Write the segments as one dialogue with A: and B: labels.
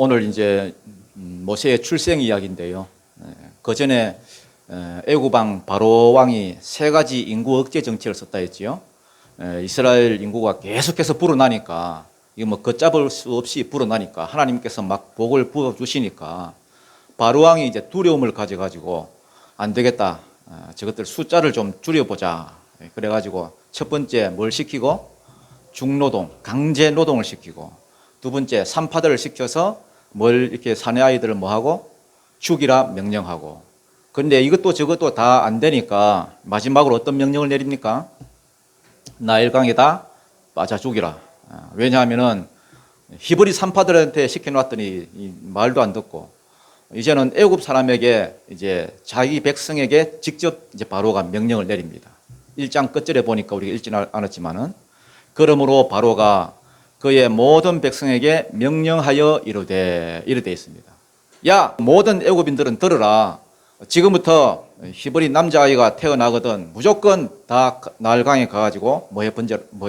A: 오늘 이제 모세의 출생 이야기인데요. 그 전에 애굽 왕 바로 왕이 세 가지 인구 억제 정책을 썼다 했지요. 이스라엘 인구가 계속해서 불어나니까 이거 뭐 걷잡을 수 없이 불어나니까 하나님께서 막 복을 부어 주시니까 바로 왕이 이제 두려움을 가져가지고 안 되겠다. 저것들 숫자를 좀 줄여보자. 그래가지고 첫 번째 뭘 시키고 중노동, 강제 노동을 시키고 두 번째 산파들을 시켜서 뭘 이렇게 사내 아이들을 뭐 하고 죽이라 명령하고 그런데 이것도 저것도 다 안 되니까 마지막으로 어떤 명령을 내립니까? 나일강에다 빠져 죽이라. 왜냐하면은 히브리 산파들한테 시켜놨더니 말도 안 듣고 이제는 애굽 사람에게 이제 자기 백성에게 직접 이제 바로가 명령을 내립니다. 1장 끝절에 보니까 우리가 읽지는 않았지만은 그러므로 바로가 그의 모든 백성에게 명령하여 이르되 있습니다. 야, 모든 애굽인들은 들으라. 지금부터 히브리 남자아이가 태어나거든 무조건 다 나일강에 가가지고 뭐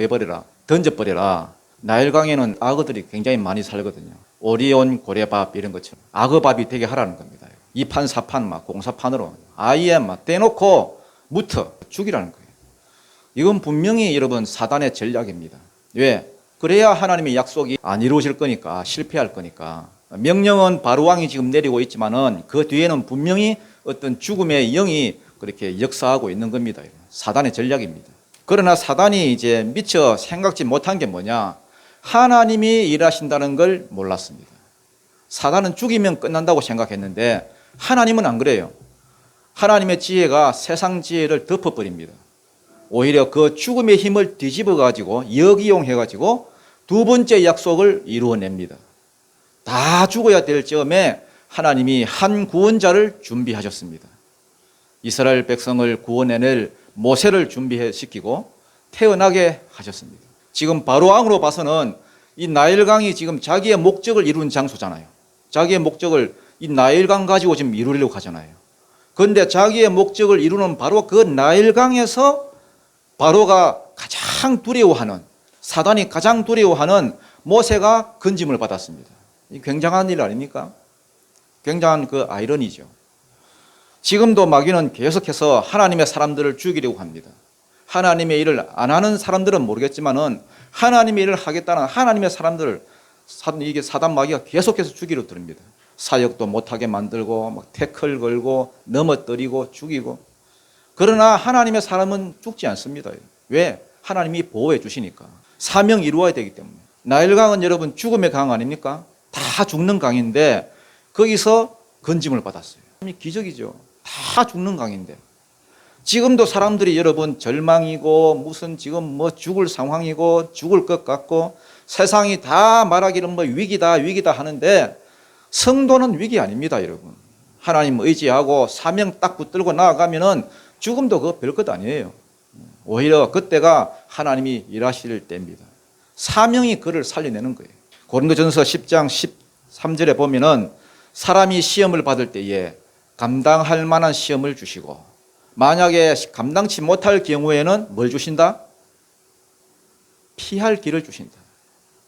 A: 해버리라. 던져버리라. 나일강에는 악어들이 굉장히 많이 살거든요. 오리온, 고래밥 이런 것처럼 악어밥이 되게 하라는 겁니다. 이판사판 막 공사판으로 아예 막 떼놓고 무터 죽이라는 거예요. 이건 분명히 여러분 사단의 전략입니다. 왜? 그래야 하나님의 약속이 안 이루어질 거니까, 실패할 거니까. 명령은 바로 왕이 지금 내리고 있지만은 그 뒤에는 분명히 어떤 죽음의 영이 그렇게 역사하고 있는 겁니다. 사단의 전략입니다. 그러나 사단이 이제 미처 생각지 못한 게 뭐냐? 하나님이 일하신다는 걸 몰랐습니다. 사단은 죽이면 끝난다고 생각했는데 하나님은 안 그래요. 하나님의 지혜가 세상 지혜를 덮어버립니다. 오히려 그 죽음의 힘을 뒤집어 가지고 역이용해 가지고 두 번째 약속을 이루어냅니다. 다 죽어야 될 즈음에 하나님이 한 구원자를 준비하셨습니다. 이스라엘 백성을 구원해낼 모세를 준비시키고 태어나게 하셨습니다. 지금 바로 왕으로 봐서는 이 나일강이 지금 자기의 목적을 이루는 장소잖아요. 자기의 목적을 이 나일강 가지고 지금 이루려고 하잖아요. 그런데 자기의 목적을 이루는 바로 그 나일강에서 바로가 가장 두려워하는, 사단이 가장 두려워하는 모세가 건짐을 받았습니다. 이 굉장한 일 아닙니까? 굉장한 그 아이러니죠. 지금도 마귀는 계속해서 하나님의 사람들을 죽이려고 합니다. 하나님의 일을 안 하는 사람들은 모르겠지만은 하나님의 일을 하겠다는 하나님의 사람들을 이게 사단 마귀가 계속해서 죽이려 들입니다. 사역도 못하게 만들고 막 태클 걸고 넘어뜨리고 죽이고. 그러나 하나님의 사람은 죽지 않습니다. 왜? 하나님이 보호해 주시니까. 사명 이루어야 되기 때문에. 나일강은 여러분 죽음의 강 아닙니까? 다 죽는 강인데 거기서 건짐을 받았어요. 기적이죠. 다 죽는 강인데. 지금도 사람들이 여러분 절망이고 무슨 지금 뭐 죽을 상황이고 죽을 것 같고 세상이 다 말하기는 뭐 위기다 하는데 성도는 위기 아닙니다, 여러분. 하나님 의지하고 사명 딱 붙들고 나아가면은 죽음도 그거 별것 아니에요. 오히려 그때가 하나님이 일하실 때입니다. 사명이 그를 살려내는 거예요. 고린도전서 10장 13절에 보면은 사람이 시험을 받을 때에 감당할 만한 시험을 주시고 만약에 감당치 못할 경우에는 뭘 주신다? 피할 길을 주신다.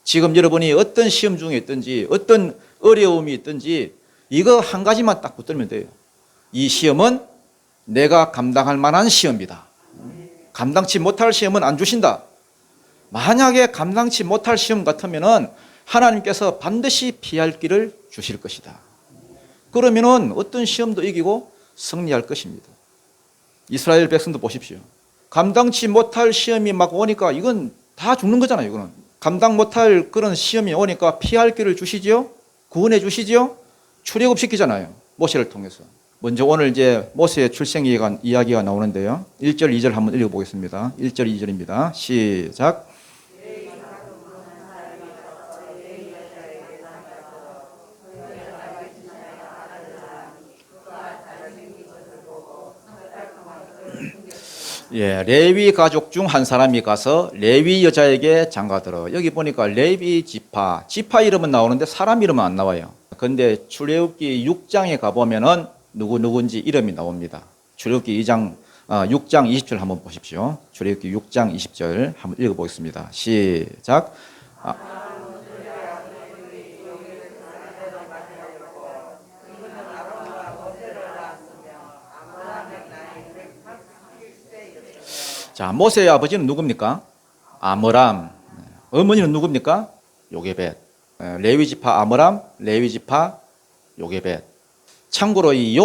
A: 지금 여러분이 어떤 시험 중에 있든지 어떤 어려움이 있든지 이거 한 가지만 딱 붙들면 돼요. 이 시험은 내가 감당할 만한 시험이다. 감당치 못할 시험은 안 주신다. 만약에 감당치 못할 시험 같으면은 하나님께서 반드시 피할 길을 주실 것이다. 그러면은 어떤 시험도 이기고 승리할 것입니다. 이스라엘 백성도 보십시오. 감당치 못할 시험이 막 오니까 이건 다 죽는 거잖아요. 이거는 감당 못할 그런 시험이 오니까 피할 길을 주시지요. 구원해 주시지요. 출애굽시키잖아요. 모세를 통해서. 먼저 오늘 이제 모세의 출생 이야기가 나오는데요. 1절, 2절 한번 읽어보겠습니다. 1절, 2절입니다. 시작. 예, 레위 가족 중 한 사람이 가서 레위 여자에게 장가들어. 여기 보니까 레위 지파 이름은 나오는데 사람 이름은 안 나와요. 그런데 출애굽기 6장에 가보면은 누군지 이름이 나옵니다. 출애굽기 6장 20절 한번 보십시오. 출애굽기 6장 20절 한번 읽어보겠습니다. 시작. 자, 모세의 아버지는 누굽니까? 아므람. 어머니는 누굽니까? 요게벳. 레위지파 아므람, 레위지파 요게벳. 참고로 이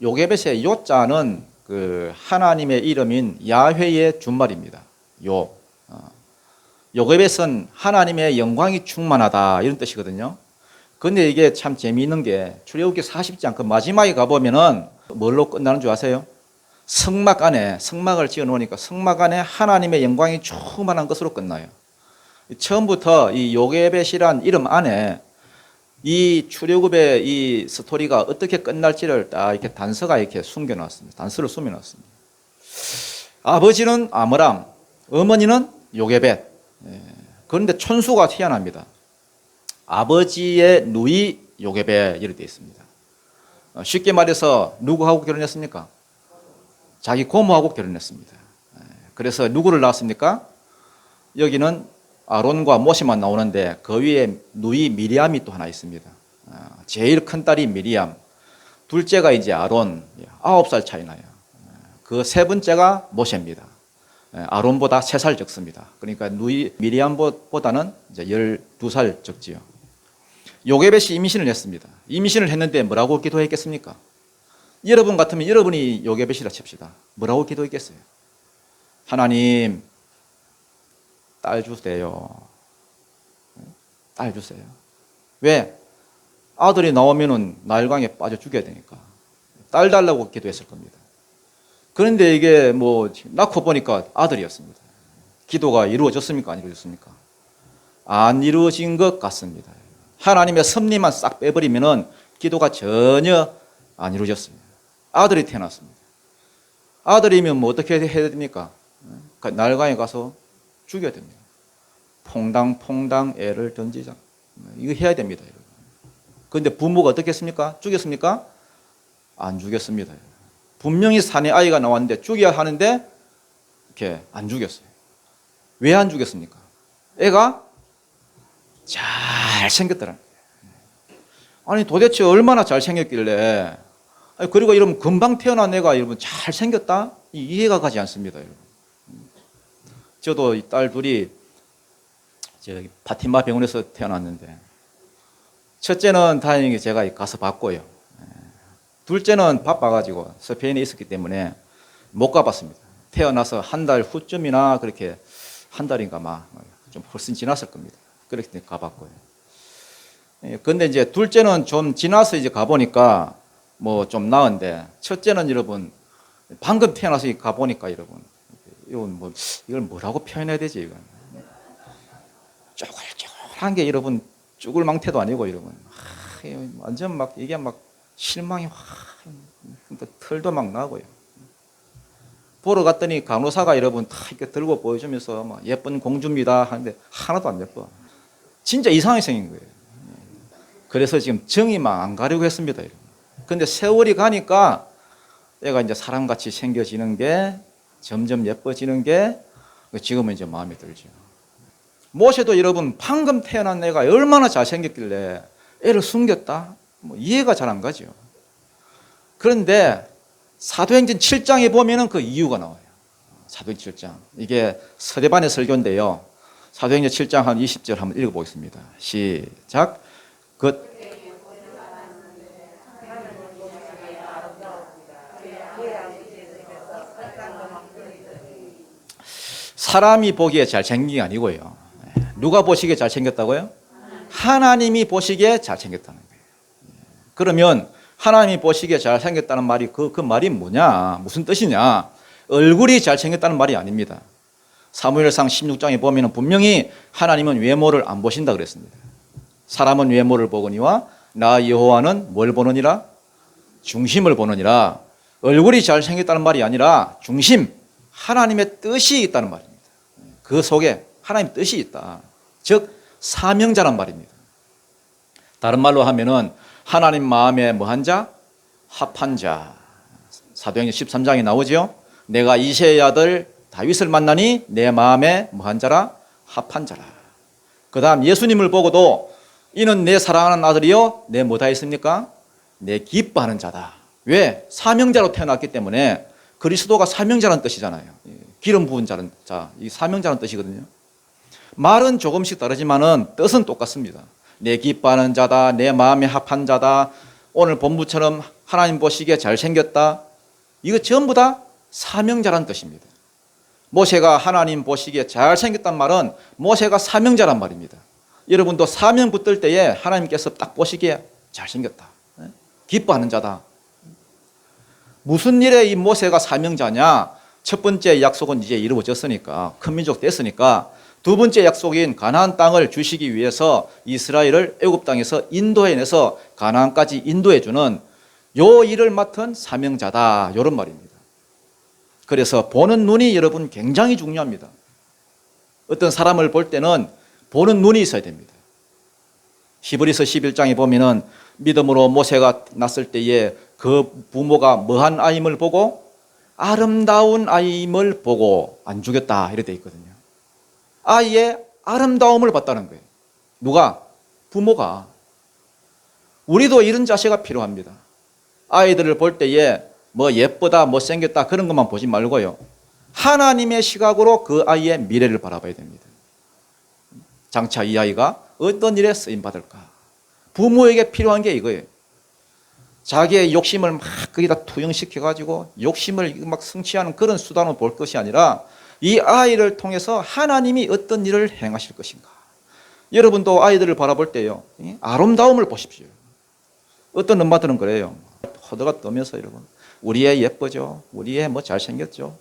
A: 요게벳의 요자는 그 하나님의 이름인 야훼의 준말입니다. 요게벳은 하나님의 영광이 충만하다 이런 뜻이거든요. 근데 이게 참 재미있는 게 출애굽기 40장 그 마지막에 가보면은 뭘로 끝나는 줄 아세요? 성막 안에, 성막을 지어 놓으니까 성막 안에 하나님의 영광이 충만한 것으로 끝나요. 처음부터 이 요게벳이란 이름 안에 이 출애굽의 이 스토리가 어떻게 끝날지를 딱 이렇게 단서가 이렇게 숨겨놨습니다. 단서를 숨겨놨습니다. 아버지는 아므람, 어머니는 요게벳. 그런데 촌수가 희한합니다. 아버지의 누이 요게벳 이렇게 되어 있습니다. 쉽게 말해서 누구하고 결혼했습니까? 자기 고모하고 결혼했습니다. 그래서 누구를 낳았습니까? 여기는 아론과 모세만 나오는데 그 위에 누이 미리암이 또 하나 있습니다. 제일 큰 딸이 미리암, 둘째가 이제 아론, 9살 차이 나요. 그 세 번째가 모세입니다. 아론보다 3살 적습니다. 그러니까 누이 미리암보다는 이제 12살 적지요. 요게벳이 임신을 했습니다. 임신을 했는데 뭐라고 기도했겠습니까? 여러분 같으면 여러분이 요게벳이라 칩시다. 뭐라고 기도했겠어요? 하나님, 딸 주세요. 딸 주세요. 왜? 아들이 나오면은 나일강에 빠져 죽여야 되니까. 딸 달라고 기도했을 겁니다. 그런데 이게 뭐 낳고 보니까 아들이었습니다. 기도가 이루어졌습니까? 안 이루어졌습니까? 안 이루어진 것 같습니다. 하나님의 섭리만 싹 빼버리면은 기도가 전혀 안 이루어졌습니다. 아들이 태어났습니다. 아들이면 뭐 어떻게 해야 됩니까? 나일강에 가서 죽여야 됩니다. 퐁당퐁당 애를 던지자. 이거 해야 됩니다. 그런데 부모가 어떻게 했습니까? 죽였습니까? 안 죽였습니다. 분명히 산에 아이가 나왔는데 죽여야 하는데 이렇게 안 죽였어요. 왜 안 죽였습니까? 애가 잘생겼더라는 거예요. 아니 도대체 얼마나 잘생겼길래, 그리고 이러면 금방 태어난 애가 여러분 잘생겼다? 이해가 가지 않습니다. 여러분. 저도 이 딸 둘이 저기 파티마 병원에서 태어났는데 첫째는 다행히 제가 가서 봤고요. 둘째는 바빠가지고 스페인에 있었기 때문에 못 가봤습니다. 태어나서 한 달 후쯤이나 그렇게 한 달인가 막 좀 훨씬 지났을 겁니다. 그렇게 가봤고요. 근데 이제 둘째는 좀 지나서 이제 가보니까 뭐 좀 나은데 첫째는 여러분 방금 태어나서 가보니까 여러분 이걸 뭐라고 표현해야 되지 이건 쪼글쪼글한 게 여러분 쭈글망태도 아니고 여러분 완전 막 이게 막 실망이 확 털도 막 나고요. 보러 갔더니 간호사가 여러분 다 이렇게 들고 보여주면서 막 예쁜 공주입니다 하는데 하나도 안 예뻐. 진짜 이상하게 생긴 거예요. 그래서 지금 정이 막 안 가려고 했습니다. 그런데 세월이 가니까 애가 이제 사람같이 생겨지는 게 점점 예뻐지는 게 지금은 이제 마음에 들죠. 모세도 여러분 방금 태어난 애가 얼마나 잘생겼길래 애를 숨겼다? 뭐 이해가 잘 안 가죠. 그런데 사도행전 7장에 보면은 그 이유가 나와요. 사도행전 7장. 이게 서대반의 설교인데요. 사도행전 7장 한 20절 한번 읽어보겠습니다. 시작. 사람이 보기에 잘생긴 게 아니고요. 누가 보시기에 잘생겼다고요? 하나님이 보시기에 잘생겼다는 거예요. 그러면 하나님이 보시기에 잘생겼다는 말이 그 말이 뭐냐? 무슨 뜻이냐? 얼굴이 잘생겼다는 말이 아닙니다. 사무엘상 16장에 보면 분명히 하나님은 외모를 안 보신다 그랬습니다. 사람은 외모를 보거니와 나 여호와는 뭘 보느니라? 중심을 보느니라. 얼굴이 잘생겼다는 말이 아니라 중심, 하나님의 뜻이 있다는 말입니다. 그 속에 하나님의 뜻이 있다. 즉 사명자란 말입니다. 다른 말로 하면은 하나님 마음에 뭐한 자? 합한 자. 사도행전 13장에 나오죠. 내가 이새의 아들 다윗을 만나니 내 마음에 뭐한 자라? 합한 자라. 그 다음 예수님을 보고도 이는 내 사랑하는 아들이요 내 뭐다 했습니까? 내 기뻐하는 자다. 왜? 사명자로 태어났기 때문에 그리스도가 사명자라는 뜻이잖아요. 기름 부은 자, 이 사명자는 뜻이거든요. 말은 조금씩 다르지만은 뜻은 똑같습니다. 내 기뻐하는 자다, 내 마음에 합한 자다, 오늘 본부처럼 하나님 보시기에 잘생겼다. 이거 전부 다 사명자란 뜻입니다. 모세가 하나님 보시기에 잘생겼단 말은 모세가 사명자란 말입니다. 여러분도 사명 붙들 때에 하나님께서 딱 보시기에 잘생겼다, 기뻐하는 자다. 무슨 일에 이 모세가 사명자냐? 첫 번째 약속은 이제 이루어졌으니까, 큰 민족 됐으니까, 두 번째 약속인 가나안 땅을 주시기 위해서 이스라엘을 애굽 땅에서 인도해내서 가나안까지 인도해주는 요 일을 맡은 사명자다, 이런 말입니다. 그래서 보는 눈이 여러분 굉장히 중요합니다. 어떤 사람을 볼 때는 보는 눈이 있어야 됩니다. 히브리서 11장에 보면은 믿음으로 모세가 났을 때에 그 부모가 뭐한 아임을 보고 아름다운 아임을 보고 안 죽였다, 이렇게 되어 있거든요. 아이의 아름다움을 봤다는 거예요. 누가? 부모가. 우리도 이런 자세가 필요합니다. 아이들을 볼 때에 뭐 예쁘다, 못생겼다 그런 것만 보지 말고요, 하나님의 시각으로 그 아이의 미래를 바라봐야 됩니다. 장차 이 아이가 어떤 일에 쓰임받을까? 부모에게 필요한 게 이거예요. 자기의 욕심을 막 거기다 투영시켜가지고 욕심을 막 성취하는 그런 수단으로 볼 것이 아니라 이 아이를 통해서 하나님이 어떤 일을 행하실 것인가. 여러분도 아이들을 바라볼 때요, 아름다움을 보십시오. 어떤 엄마들은 그래요. 허드가 떠면서 여러분, 우리 애 예쁘죠? 우리 애 뭐 잘생겼죠?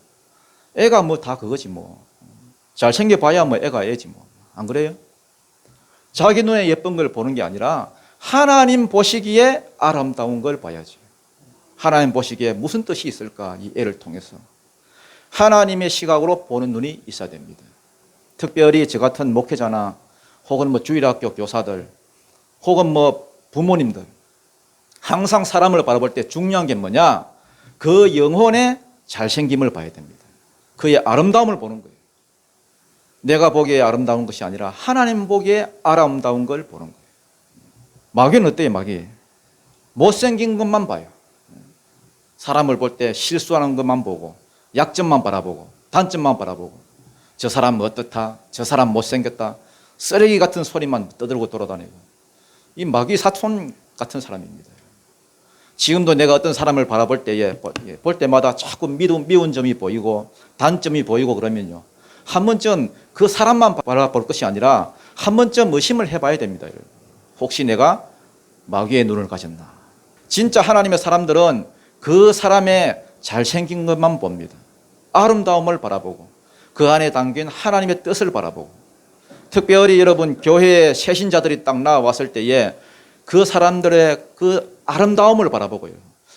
A: 애가 뭐 다 그거지 뭐. 잘생겨봐야 뭐 애가 애지 뭐. 안 그래요? 자기 눈에 예쁜 걸 보는 게 아니라 하나님 보시기에 아름다운 걸 봐야지. 하나님 보시기에 무슨 뜻이 있을까? 이 애를 통해서. 하나님의 시각으로 보는 눈이 있어야 됩니다. 특별히 저 같은 목회자나 혹은 뭐 주일학교 교사들 혹은 뭐 부모님들, 항상 사람을 바라볼 때 중요한 게 뭐냐? 그 영혼의 잘생김을 봐야 됩니다. 그의 아름다움을 보는 거예요. 내가 보기에 아름다운 것이 아니라 하나님 보기에 아름다운 걸 보는 거예요. 마귀는 어때요? 마귀 못생긴 것만 봐요. 사람을 볼 때 실수하는 것만 보고, 약점만 바라보고, 단점만 바라보고, 저 사람 어떻다, 저 사람 못생겼다, 쓰레기 같은 소리만 떠들고 돌아다니고, 이 마귀 사촌 같은 사람입니다. 지금도 내가 어떤 사람을 바라볼 때에 볼 때마다 자꾸 미운 점이 보이고 단점이 보이고 그러면요, 한 번쯤 그 사람만 바라볼 것이 아니라 한 번쯤 의심을 해봐야 됩니다. 혹시 내가 마귀의 눈을 가졌나? 진짜 하나님의 사람들은 그 사람의 잘생긴 것만 봅니다. 아름다움을 바라보고 그 안에 담긴 하나님의 뜻을 바라보고, 특별히 여러분 교회에 새신자들이 딱 나왔을 때에 그 사람들의 그 아름다움을 바라보고요,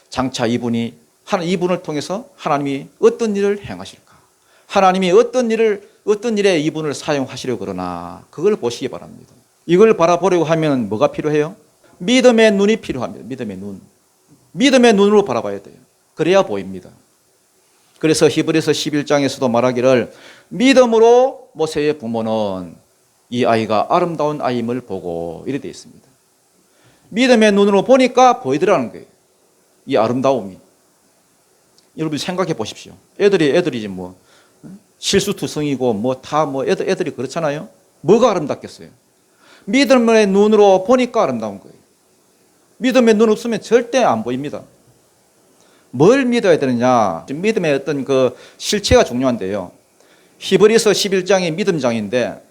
A: 장차 이분을 통해서 하나님이 어떤 일을 행하실까, 하나님이 어떤 일에 이분을 사용하시려고 그러나, 그걸 보시기 바랍니다. 이걸 바라보려고 하면 뭐가 필요해요? 믿음의 눈이 필요합니다. 믿음의 눈. 믿음의 눈으로 바라봐야 돼요. 그래야 보입니다. 그래서 히브리서 11장에서도 말하기를 믿음으로 모세의 부모는 이 아이가 아름다운 아임을 보고, 이렇게 되어 있습니다. 믿음의 눈으로 보니까 보이더라는 거예요, 이 아름다움이. 여러분 생각해 보십시오. 애들이지 뭐 실수투성이고 뭐 다 뭐 애들이 그렇잖아요. 뭐가 아름답겠어요? 믿음의 눈으로 보니까 아름다운 거예요. 믿음의 눈 없으면 절대 안 보입니다. 뭘 믿어야 되느냐? 믿음의 어떤 그 실체가 중요한데요, 히브리서 11장이 믿음장인데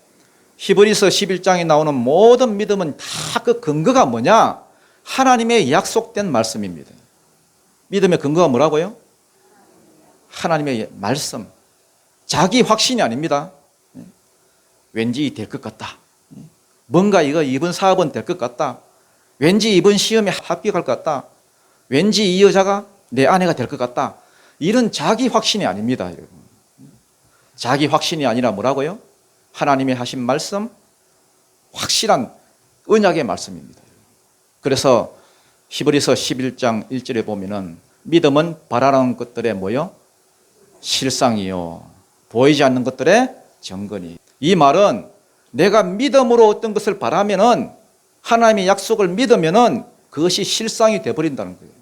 A: 히브리서 11장에 나오는 모든 믿음은 다 그 근거가 뭐냐? 하나님의 약속된 말씀입니다. 믿음의 근거가 뭐라고요? 하나님의 말씀. 자기 확신이 아닙니다. 왠지 될 것 같다. 뭔가 이번 사업은 될 것 같다. 왠지 이번 시험에 합격할 것 같다. 왠지 이 여자가 내 아내가 될 것 같다. 이런 자기 확신이 아닙니다, 여러분. 자기 확신이 아니라 뭐라고요? 하나님의 하신 말씀, 확실한 언약의 말씀입니다. 그래서 히브리서 11장 1절에 보면은 믿음은 바라는 것들의 뭐요? 실상이요, 보이지 않는 것들의 정근이. 이 말은 내가 믿음으로 어떤 것을 바라면은, 하나님의 약속을 믿으면은 그것이 실상이 되어버린다는 거예요.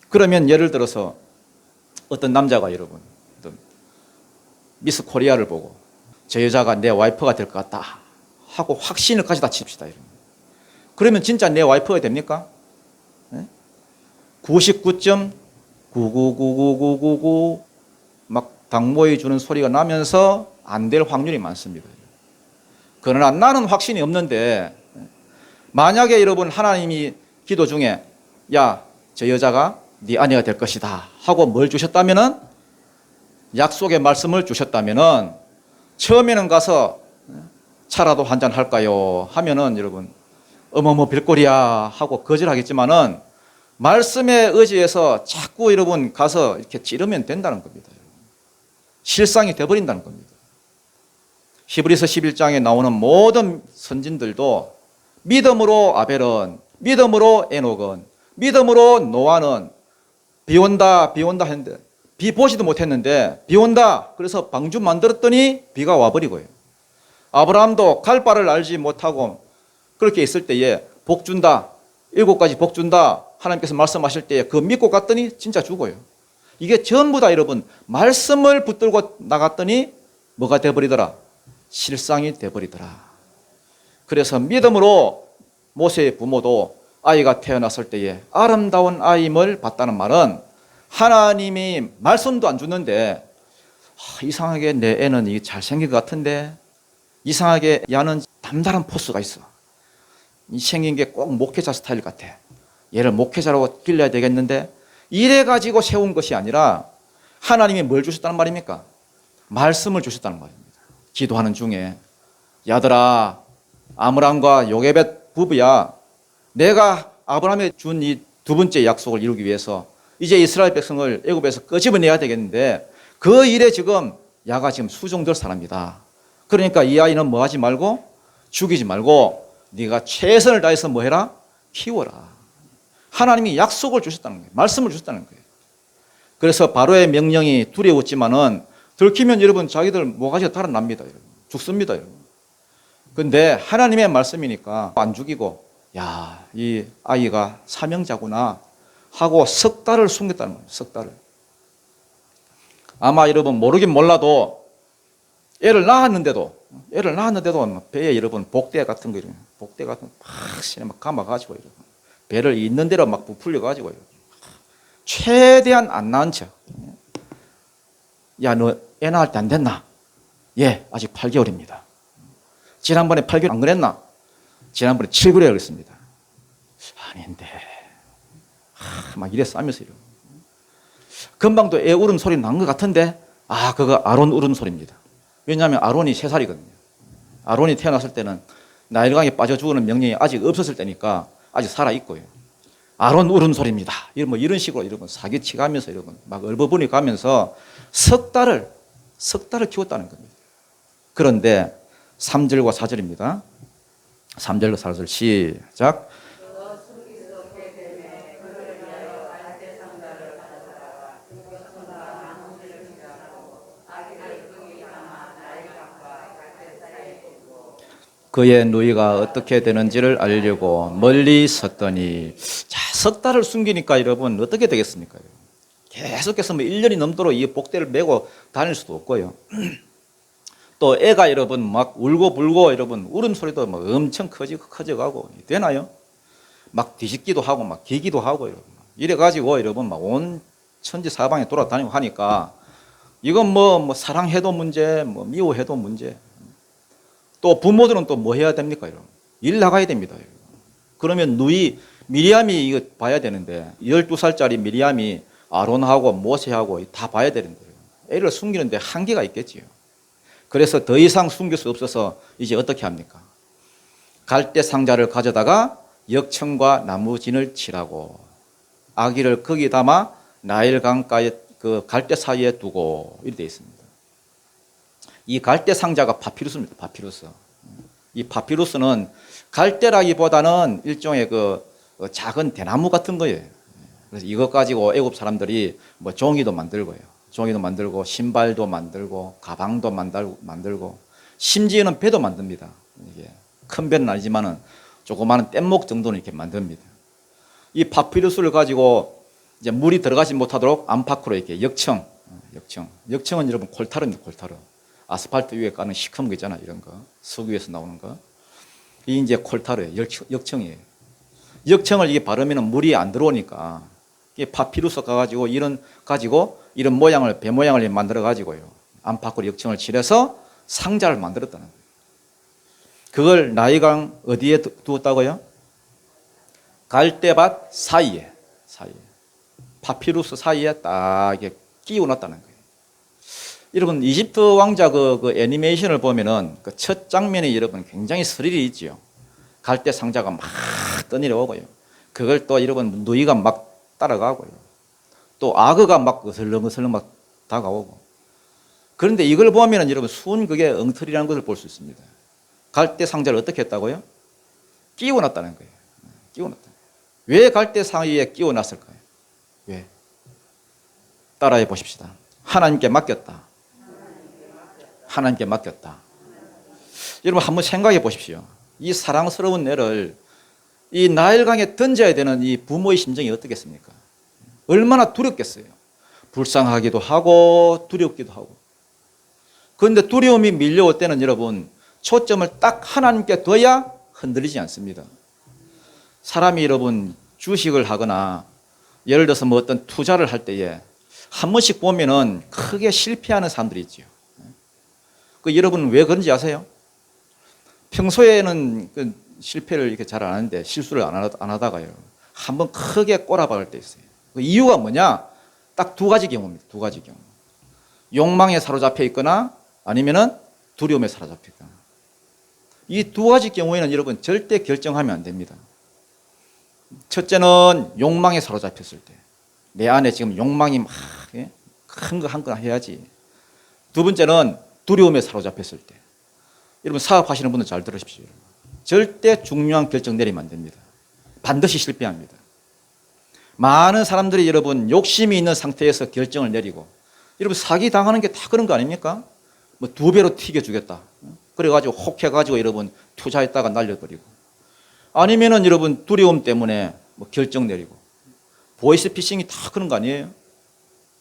A: 그러면 예를 들어서 어떤 남자가 여러분 미스 코리아를 보고 저 여자가 내 와이프가 될 것 같다 하고 확신을 가지다 칩시다. 그러면 진짜 내 와이프가 됩니까? 99.9999999 막 당모해 주는 소리가 나면서 안 될 확률이 많습니다. 그러나 나는 확신이 없는데 만약에 여러분 하나님이 기도 중에 야, 저 여자가 네 아내가 될 것이다 하고 뭘 주셨다면은 약속의 말씀을 주셨다면은 처음에는 가서 차라도 한잔 할까요 하면은 여러분 어머머 별꼴이야 하고 거절하겠지만은 말씀에 의지해서 자꾸 여러분 가서 이렇게 찌르면 된다는 겁니다. 실상이 되어버린다는 겁니다. 히브리서 11장에 나오는 모든 선진들도 믿음으로 아벨은, 믿음으로 에녹은, 믿음으로 노아는 비 온다 했는데 비 보지도 못했는데 비 온다 그래서 방주 만들었더니 비가 와버리고요. 아브라함도 갈 바를 알지 못하고 그렇게 있을 때에 복 준다, 7가지 복 준다 하나님께서 말씀하실 때에 그거 믿고 갔더니 진짜 죽어요. 이게 전부 다 여러분 말씀을 붙들고 나갔더니 뭐가 돼버리더라? 실상이 돼버리더라. 그래서 믿음으로 모세의 부모도 아이가 태어났을 때에 아름다운 아임을 봤다는 말은 하나님이 말씀도 안 주는데 이상하게 내 애는 잘생긴 것 같은데 이상하게 야는 남다른 포스가 있어. 이 생긴 게 꼭 목회자 스타일 같아. 얘를 목회자로 길러야 되겠는데 이래가지고 세운 것이 아니라 하나님이 뭘 주셨다는 말입니까? 말씀을 주셨다는 말입니다. 기도하는 중에 야들아 아므람과 요게벳 부부야 내가 아브라함에 준 이 두 번째 약속을 이루기 위해서 이제 이스라엘 백성을 애굽에서 끄집어내야 되겠는데 그 일에 지금 야가 지금 수종될 사람이다. 그러니까 이 아이는 뭐 하지 말고 죽이지 말고 네가 최선을 다해서 뭐 해라? 키워라. 하나님이 약속을 주셨다는 거예요. 말씀을 주셨다는 거예요. 그래서 바로의 명령이 두려웠지만은 들키면 여러분 자기들 모가지가 달아납니다. 여러분. 죽습니다. 여러분. 근데 하나님의 말씀이니까 안 죽이고 야, 이 아이가 사명자구나 하고 석 달을 숨겼다는 거예요. 석 달을. 아마 여러분 모르긴 몰라도 애를 낳았는데도 배에 여러분 복대 같은 거 이런 복대 같은 막 감아가지고 여러분 배를 있는 대로 막 부풀려가지고 여러분 최대한 안 낳은 척. 야, 너 애 낳을 때 안 됐나? 예, 아직 8개월입니다. 지난번에 8개월 안 그랬나? 지난번에 7개월 그랬습니다. 아닌데. 막 이래 싸면서 이러. 금방도 애 울음 소리 난 것 같은데, 그거 아론 울음 소리입니다. 왜냐하면 아론이 3살이거든요. 아론이 태어났을 때는 나일강에 빠져 죽는 명령이 아직 없었을 때니까 아직 살아있고요. 아론 울음 소리입니다. 이런 식으로 여러분 사기치가면서 여러분 막 얼버무리 가면서 석 달을 키웠다는 겁니다. 그런데 3절과 4절입니다. 3절과 4절 시작. 그의 누이가 어떻게 되는지를 알려고 멀리 섰더니 석 달을 숨기니까 여러분 어떻게 되겠습니까? 계속해서 1년이 넘도록 이 복대를 메고 다닐 수도 없고요. 또 애가 여러분 막 울고 불고 여러분 울음소리도 막 엄청 커져가고 되나요? 막 뒤집기도 하고 막 기기도 하고 여러분 이래가지고 여러분 막 온 천지 사방에 돌아다니고 하니까 이건 뭐 사랑해도 문제, 뭐 미워해도 문제. 또 부모들은 또 뭐 해야 됩니까? 여러분? 일 나가야 됩니다. 여러분. 그러면 누이 미리암이 이거 봐야 되는데 12살짜리 미리암이 아론하고 모세하고 다 봐야 되는데 애를 숨기는데 한계가 있겠지요. 그래서 더 이상 숨길 수 없어서 이제 어떻게 합니까? 갈대 상자를 가져다가 역청과 나무진을 칠하고 아기를 거기 담아 나일 강가에 그 갈대 사이에 두고 이렇게 되어 있습니다. 이 갈대 상자가 파피루스입니다. 파피루스. 이 파피루스는 갈대라기보다는 일종의 그 작은 대나무 같은 거예요. 그래서 이것 가지고 애굽 사람들이 뭐 종이도 만들고요. 종이도 만들고 신발도 만들고 가방도 만들고 심지어는 배도 만듭니다. 이게 큰 배는 아니지만은 조그마한 뗏목 정도는 이렇게 만듭니다. 이 파피루스를 가지고 이제 물이 들어가지 못하도록 안팎으로 이렇게 역청은 여러분 콜타르입니다. 콜타르. 아스팔트 위에 까는 시커먼 거 있잖아. 이런 거. 석유에서 나오는 거. 이 이제 콜타르예요. 역청이에요. 역청을 이게 바르면 물이 안 들어오니까 이게 파피루스 가가지고 이런 모양을, 배 모양을 만들어 가지고요. 안팎으로 역청을 칠해서 상자를 만들었다는 거예요. 그걸 나일강 어디에 두었다고요? 갈대밭 사이에. 파피루스 사이에 딱 이렇게 끼워놨다는 거예요. 여러분, 이집트 왕자 그 애니메이션을 보면은 그 첫 장면에 여러분 굉장히 스릴이 있지요. 갈대 상자가 막 떠내려오고요. 그걸 또 여러분 누이가 막 따라가고요. 또 악어가 막 으슬렁으슬렁 막 다가오고. 그런데 이걸 보면은 여러분 그게 엉터리라는 것을 볼 수 있습니다. 갈대 상자를 어떻게 했다고요? 끼워놨다는 거예요. 끼워놨다. 왜 갈대 사이에 끼워놨을까요? 왜? 따라해 보십시다. 하나님께 맡겼다. 하나님께 맡겼다. 여러분 한번 생각해 보십시오. 이 사랑스러운 애를 이 나일강에 던져야 되는 이 부모의 심정이 어떻겠습니까? 얼마나 두렵겠어요. 불쌍하기도 하고 두렵기도 하고. 그런데 두려움이 밀려올 때는 여러분 초점을 딱 하나님께 둬야 흔들리지 않습니다. 사람이 여러분 주식을 하거나 예를 들어서 뭐 어떤 투자를 할 때에 한 번씩 보면은 크게 실패하는 사람들이 있죠. 그 여러분 왜 그런지 아세요? 평소에는 그 실패를 이렇게 잘 안 하는데 실수를 안 하다가요. 한번 크게 꼬라박을 때 있어요. 그 이유가 뭐냐? 딱 두 가지 경우입니다. 두 가지 경우. 욕망에 사로잡혀 있거나 아니면은 두려움에 사로잡혀 있거나. 이 두 가지 경우에는 여러분 절대 결정하면 안 됩니다. 첫째는 욕망에 사로잡혔을 때. 내 안에 지금 욕망이 막 큰 거 한 거 해야지. 두 번째는 두려움에 사로잡혔을 때. 여러분 사업하시는 분들 잘 들으십시오. 절대 중요한 결정 내리면 안 됩니다. 반드시 실패합니다. 많은 사람들이 여러분 욕심이 있는 상태에서 결정을 내리고 여러분 사기 당하는 게 다 그런 거 아닙니까? 뭐 2배로 튀겨주겠다. 그래가지고 혹해가지고 여러분 투자했다가 날려버리고 아니면은 여러분 두려움 때문에 뭐 결정 내리고 보이스피싱이 다 그런 거 아니에요?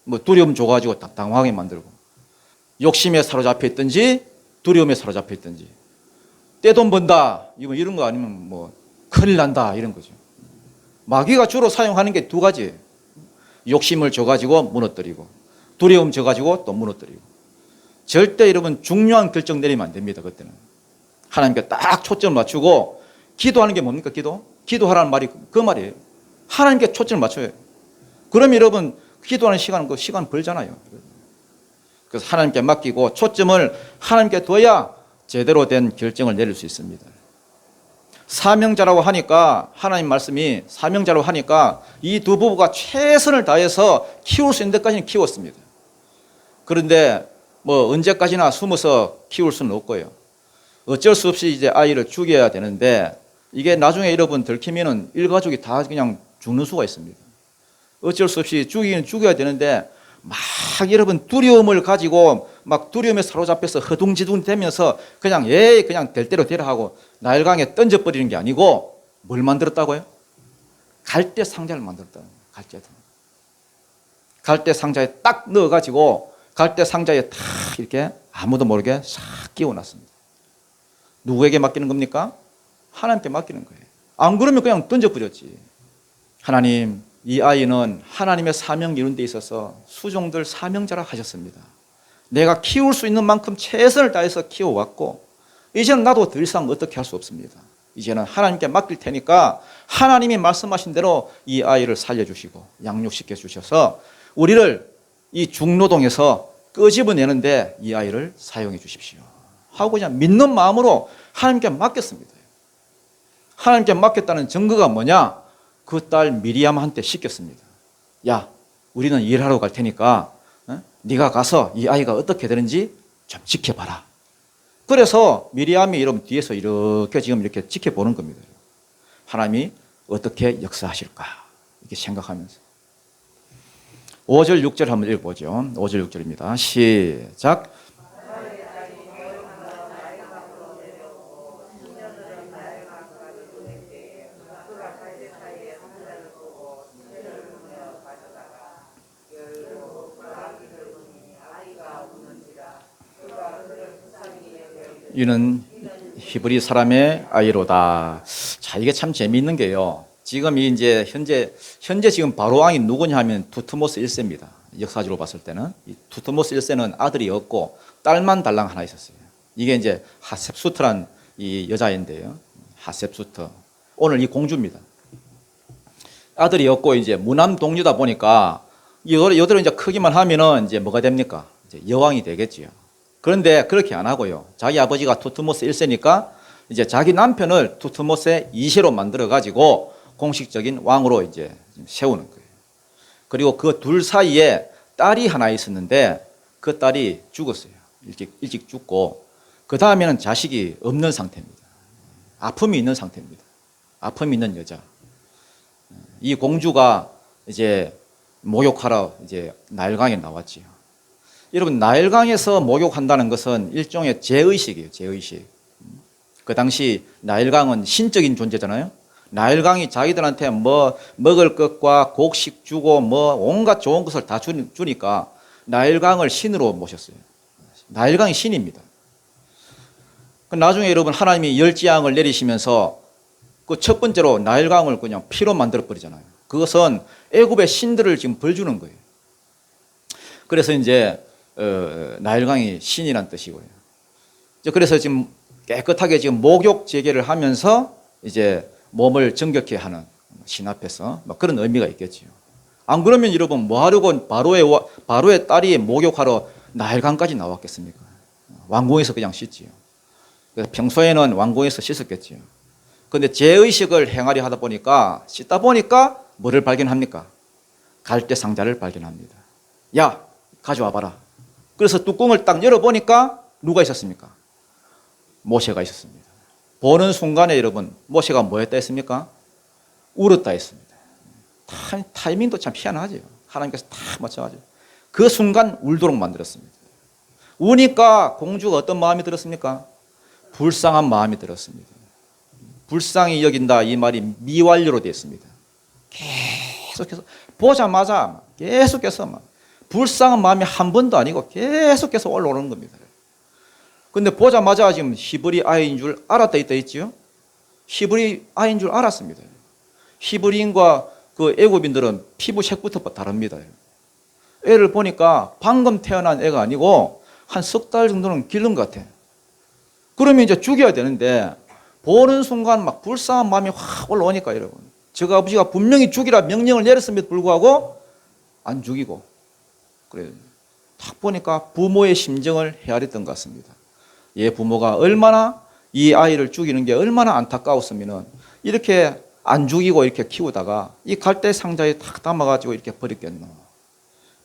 A: 뭐 두려움 줘가지고 당황하게 만들고 욕심에 사로잡혀 있든지 두려움에 사로잡혀 있든지 떼돈 번다 이런 거 아니면 뭐 큰일 난다 이런 거죠. 마귀가 주로 사용하는 게 두 가지예요. 욕심을 줘가지고 무너뜨리고 두려움 줘가지고 또 무너뜨리고. 절대 여러분 중요한 결정 내리면 안 됩니다. 그때는 하나님께 딱 초점을 맞추고 기도하는 게 뭡니까? 기도하라는 말이 그 말이에요. 하나님께 초점을 맞춰요. 그럼 여러분 기도하는 시간 벌잖아요. 그래서 하나님께 맡기고 초점을 하나님께 둬야 제대로 된 결정을 내릴 수 있습니다. 사명자라고 하니까 하나님 말씀이 사명자라고 하니까 이 두 부부가 최선을 다해서 키울 수 있는 데까지는 키웠습니다. 그런데 뭐 언제까지나 숨어서 키울 수는 없고요. 어쩔 수 없이 이제 아이를 죽여야 되는데 이게 나중에 여러분 들키면은 일가족이 다 그냥 죽는 수가 있습니다. 어쩔 수 없이 죽여야 되는데 막 여러분 두려움을 가지고 막 두려움에 사로잡혀서 허둥지둥 되면서 그냥 될 대로 되라 하고 나일강에 던져버리는 게 아니고 뭘 만들었다고요? 갈대 상자를 만들었다는 거예요. 갈대 상자에 딱 넣어가지고 갈대 상자에 딱 이렇게 아무도 모르게 싹 끼워놨습니다. 누구에게 맡기는 겁니까? 하나님께 맡기는 거예요. 안 그러면 그냥 던져버렸지. 하나님, 이 아이는 하나님의 사명 이룬 데 있어서 수종들 사명자라 하셨습니다. 내가 키울 수 있는 만큼 최선을 다해서 키워왔고 이제는 나도 더 이상 어떻게 할 수 없습니다. 이제는 하나님께 맡길 테니까 하나님이 말씀하신 대로 이 아이를 살려주시고 양육시켜 주셔서 우리를 이 중노동에서 끄집어내는데 이 아이를 사용해 주십시오 하고 그냥 믿는 마음으로 하나님께 맡겼습니다. 하나님께 맡겼다는 증거가 뭐냐? 그 딸 미리암한테 시켰습니다. 야, 우리는 일하러 갈 테니까 네가 가서 이 아이가 어떻게 되는지 좀 지켜봐라. 그래서 미리암이 여러분 뒤에서 이렇게 지금 이렇게 지켜보는 겁니다. 하나님이 어떻게 역사하실까 이렇게 생각하면서 5절 6절 한번 읽어보죠. 5절 6절입니다. 시작. 이는 히브리 사람의 아이로다. 자, 이게 참 재미있는 게요. 지금 이제 현재 지금 바로 왕이 누구냐 하면 두트모스 1세입니다. 역사적으로 봤을 때는 이 두트모스 1세는 아들이 없고 딸만 달랑 하나 있었어요. 이게 이제 하셉수트란 이 여자인데요. 하셉수트. 오늘 이 공주입니다. 아들이 없고 이제 무남 동류다 보니까 여대로 이제 크기만 하면은 이제 뭐가 됩니까? 이제 여왕이 되겠지요. 그런데 그렇게 안 하고요. 자기 아버지가 투트모스 1세니까 이제 자기 남편을 투트모스 2세로 만들어 가지고 공식적인 왕으로 이제 세우는 거예요. 그리고 그 둘 사이에 딸이 하나 있었는데 그 딸이 죽었어요. 일찍 죽고 그 다음에는 자식이 없는 상태입니다. 아픔이 있는 상태입니다. 아픔이 있는 여자. 이 공주가 이제 목욕하러 이제 나일강에 나왔지요. 여러분, 나일강에서 목욕한다는 것은 일종의 제의식이에요. 제의식. 그 당시 나일강은 신적인 존재잖아요. 나일강이 자기들한테 뭐 먹을 것과 곡식 주고 뭐 온갖 좋은 것을 다 주니까 나일강을 신으로 모셨어요. 나일강이 신입니다. 나중에 여러분 하나님이 열지양을 내리시면서 그 첫 번째로 나일강을 그냥 피로 만들어 버리잖아요. 그것은 애굽의 신들을 지금 벌 주는 거예요. 그래서 이제 나일강이 신이란 뜻이고요. 그래서 지금 깨끗하게 지금 목욕 재개를 하면서 이제 몸을 정결케 하는 신 앞에서 그런 의미가 있겠지요. 안 그러면 여러분 뭐 하려고 바로의 딸이 목욕하러 나일강까지 나왔겠습니까? 왕궁에서 그냥 씻지요. 그래서 평소에는 왕궁에서 씻었겠지요. 그런데 제의식을 행하려 하다 보니까 씻다 보니까 뭐를 발견합니까? 갈대 상자를 발견합니다. 야, 가져와 봐라. 그래서 뚜껑을 딱 열어보니까 누가 있었습니까? 모세가 있었습니다. 보는 순간에 여러분 모세가 뭐 했다 했습니까? 울었다 했습니다. 타이밍도 참 희한하죠. 하나님께서 다 맞춰가지고 그 순간 울도록 만들었습니다. 우니까 공주가 어떤 마음이 들었습니까? 불쌍한 마음이 들었습니다. 불쌍히 여긴다 이 말이 미완료로 되어 있습니다. 계속해서 보자마자 계속해서 막 불쌍한 마음이 한 번도 아니고 계속해서 올라오는 겁니다. 근데 보자마자 지금 히브리 아이인 줄 알았다 있다 했지요? 히브리 아이인 줄 알았습니다. 히브리인과 그 애굽인들은 피부색부터 다릅니다. 애를 보니까 방금 태어난 애가 아니고 한 석 달 정도는 기른 것 같아. 그러면 이제 죽여야 되는데 보는 순간 막 불쌍한 마음이 확 올라오니까 여러분 저 아버지가 분명히 죽이라 명령을 내렸음에도 불구하고 안 죽이고 그래요. 딱 보니까 부모의 심정을 헤아렸던 것 같습니다. 얘 부모가 얼마나 이 아이를 죽이는 게 얼마나 안타까웠으면 이렇게 안 죽이고 이렇게 키우다가 이 갈대 상자에 탁 담아가지고 이렇게 버렸겠노.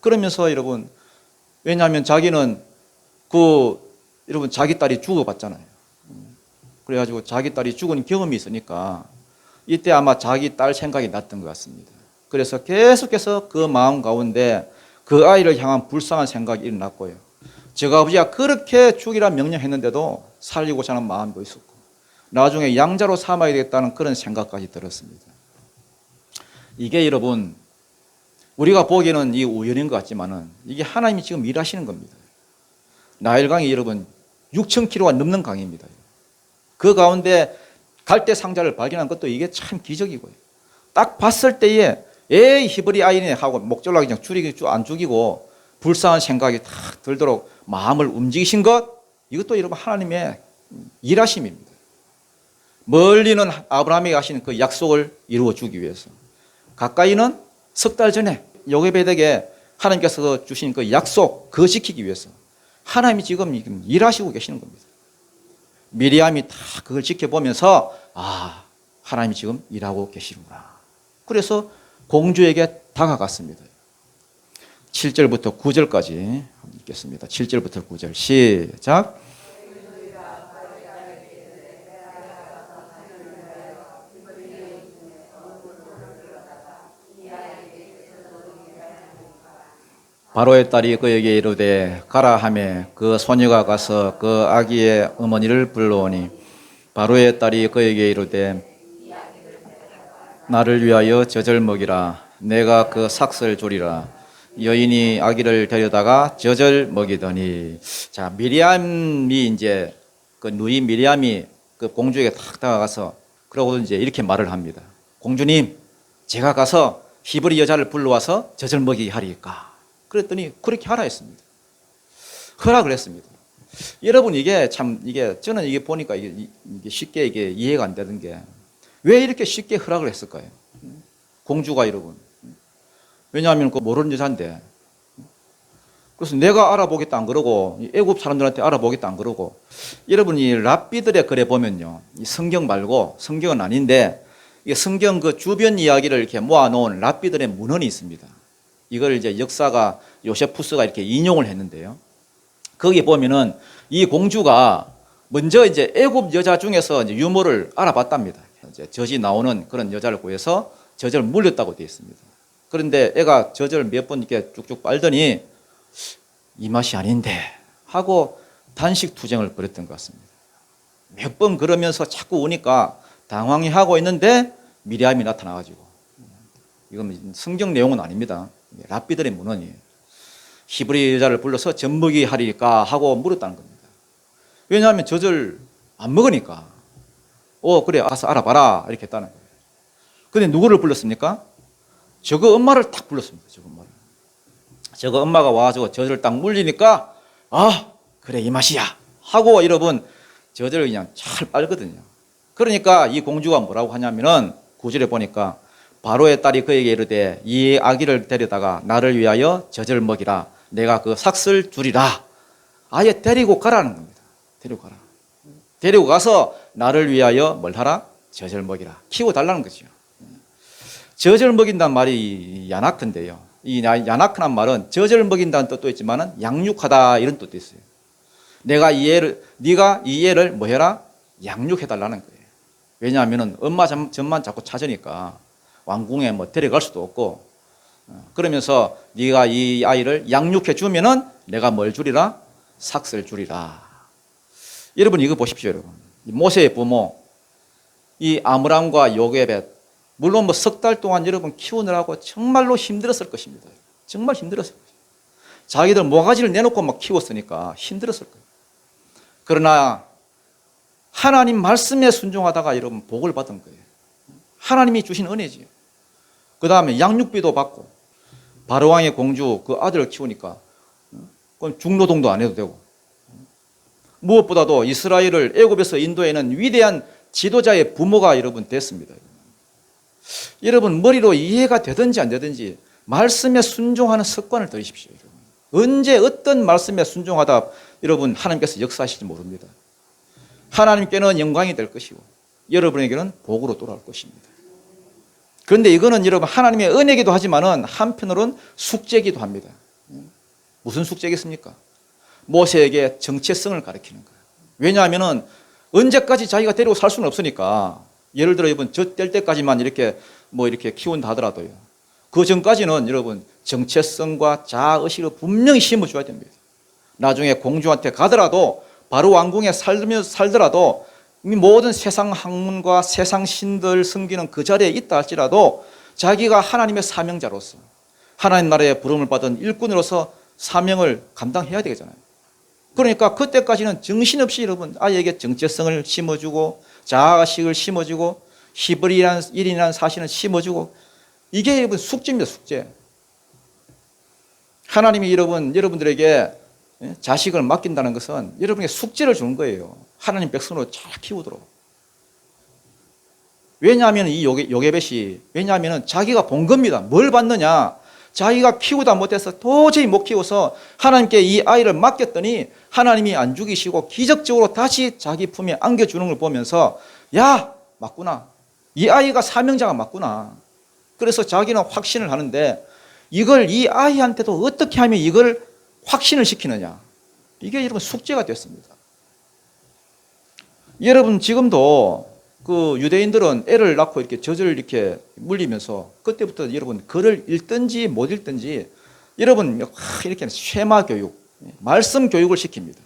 A: 그러면서 여러분 왜냐하면 자기는 여러분 자기 딸이 죽어봤잖아요. 그래가지고 자기 딸이 죽은 경험이 있으니까 이때 아마 자기 딸 생각이 났던 것 같습니다. 그래서 계속해서 그 마음 가운데 그 아이를 향한 불쌍한 생각이 일어났고요. 저 아버지가 그렇게 죽이라 명령했는데도 살리고자 하는 마음도 있었고 나중에 양자로 삼아야 되겠다는 그런 생각까지 들었습니다. 이게 여러분 우리가 보기에는 이 우연인 것 같지만은 이게 하나님이 지금 일하시는 겁니다. 나일강이 여러분 6,000km가 넘는 강입니다. 그 가운데 갈대 상자를 발견한 것도 이게 참 기적이고요. 딱 봤을 때에 에이 히브리 아이네 하고 목졸라 그냥 안 죽이고 불쌍한 생각이 탁 들도록 마음을 움직이신 것 이것도 여러분 하나님의 일하심입니다. 멀리는 아브라함에게 하신 그 약속을 이루어 주기 위해서 가까이는 석 달 전에 요게벳에게 하나님께서 주신 그 약속 그거 지키기 위해서 하나님이 지금 일하시고 계시는 겁니다. 미리암이 다 그걸 지켜보면서 하나님이 지금 일하고 계시는구나. 그래서 공주에게 다가갔습니다. 7절부터 9절까지 읽겠습니다. 7절부터 9절 시작. 바로의 딸이 그에게 이르되 가라 하매 그 소녀가 가서 그 아기의 어머니를 불러오니 바로의 딸이 그에게 이르되 나를 위하여 젖을 먹이라 내가 그 삭슬 주리라 여인이 아기를 데려다가 젖을 먹이더니 자 미리암이 이제 그 누이 미리암이 그 공주에게 탁 다가가서 그러고 이제 이렇게 말을 합니다. 공주님, 제가 가서 히브리 여자를 불러와서 젖을 먹이게 하리까. 그랬더니 그렇게 하라 했습니다. 허락을 했습니다. 여러분 이게 참 저는 이게 보니까 이게 쉽게 이게 이해가 안 되는 게 왜 이렇게 쉽게 허락을 했을까요? 공주가 여러분. 왜냐하면 그 모르는 여자인데. 그래서 내가 알아보겠다 안 그러고 애굽 사람들한테 알아보겠다 안 그러고 여러분 이 랍비들의 글에 보면요. 이 성경 말고 성경은 아닌데 이 성경 그 주변 이야기를 이렇게 모아놓은 랍비들의 문헌이 있습니다. 이걸 이제 역사가 요세푸스가 이렇게 인용을 했는데요. 거기 보면은 이 공주가 먼저 이제 애굽 여자 중에서 이제 유모를 알아봤답니다. 이제 젖이 나오는 그런 여자를 구해서 젖을 물렸다고 되어 있습니다. 그런데 애가 젖을 몇 번 이렇게 쭉쭉 빨더니 이 맛이 아닌데 하고 단식 투쟁을 벌였던 것 같습니다. 몇 번 그러면서 자꾸 오니까 당황해하고 있는데 미리암이 나타나가지고 이건 성경 내용은 아닙니다. 랍비들의 문헌이에요. 히브리 여자를 불러서 젖먹이 하리까 하고 물었다는 겁니다. 왜냐하면 젖을 안 먹으니까 그래 알아서 알아봐라 이렇게 했다는 거예요. 근데 누구를 불렀습니까? 저거 엄마를 딱 불렀습니다. 저거 엄마가 와가지고 젖을 딱 물리니까 그래 이 맛이야 하고 여러분 젖을 그냥 잘 빨거든요. 그러니까 이 공주가 뭐라고 하냐면은 9절에 보니까 바로의 딸이 그에게 이르되 이 아기를 데려다가 나를 위하여 젖을 먹이라. 내가 그 삭슬 주리라. 아예 데리고 가라는 겁니다. 데리고 가라. 데리고 가서 나를 위하여 뭘 하라? 젖을 먹이라. 키워달라는 거죠. 젖을 먹인다는 말이 야나크인데요. 이 야나크란 말은 젖을 먹인다는 뜻도 있지만은 양육하다 이런 뜻도 있어요. 네가 이 애를 뭐 해라? 양육해달라는 거예요. 왜냐하면은 엄마 젖만 자꾸 찾으니까 왕궁에 뭐 데려갈 수도 없고 그러면서 네가 이 아이를 양육해 주면은 내가 뭘 주리라? 삭슬 주리라. 여러분 이거 보십시오. 여러분 모세의 부모 이 아므람과 요게벳 물론 뭐 석 달 동안 여러분 키우느라고 정말로 힘들었을 것입니다. 정말 힘들었을 거예요. 자기들 모가지를 내놓고 막 키웠으니까 힘들었을 거예요. 그러나 하나님 말씀에 순종하다가 여러분 복을 받은 거예요. 하나님이 주신 은혜지요. 그 다음에 양육비도 받고 바로왕의 공주 그 아들을 키우니까 그건 중노동도 안 해도 되고 무엇보다도 이스라엘을 애굽에서 인도에는 위대한 지도자의 부모가 여러분 됐습니다. 여러분 머리로 이해가 되든지 안 되든지 말씀에 순종하는 습관을 들이십시오. 여러분. 언제 어떤 말씀에 순종하다 여러분 하나님께서 역사하실지 모릅니다. 하나님께는 영광이 될 것이고 여러분에게는 복으로 돌아올 것입니다. 그런데 이거는 여러분 하나님의 은혜기도 하지만은 한편으로는 숙제이기도 합니다. 무슨 숙제겠습니까? 모세에게 정체성을 가르치는 거예요. 왜냐하면은 언제까지 자기가 데리고 살 수는 없으니까 예를 들어 여러분 젖 뗄 때까지만 이렇게 키운다 하더라도요. 그 전까지는 여러분 정체성과 자아의식을 분명히 심어줘야 됩니다. 나중에 공주한테 가더라도 바로 왕궁에 살더라도 모든 세상 학문과 세상 신들 섬기는 그 자리에 있다 할지라도 자기가 하나님의 사명자로서 하나님 나라의 부름을 받은 일꾼으로서 사명을 감당해야 되겠잖아요. 그러니까 그때까지는 정신없이 여러분 아이에게 정체성을 심어주고 자아식을 심어주고 히브리라는 일이라는 사실을 심어주고 이게 여러분 숙제입니다. 숙제. 하나님이 여러분들에게 자식을 맡긴다는 것은 여러분에게 숙제를 주는 거예요. 하나님 백성으로 잘 키우도록. 왜냐하면 이 요게벳이 왜냐하면 자기가 본 겁니다. 뭘 받느냐? 자기가 키우다 못해서 도저히 못 키워서 하나님께 이 아이를 맡겼더니 하나님이 안 죽이시고 기적적으로 다시 자기 품에 안겨주는 걸 보면서 야 맞구나. 이 아이가 사명자가 맞구나. 그래서 자기는 확신을 하는데 이걸 이 아이한테도 어떻게 하면 이걸 확신을 시키느냐. 이게 여러분 숙제가 됐습니다. 여러분 지금도 그 유대인들은 애를 낳고 이렇게 젖을 이렇게 물리면서 그때부터 여러분 글을 읽든지 못 읽든지 여러분 이렇게 쉐마 교육, 말씀 교육을 시킵니다.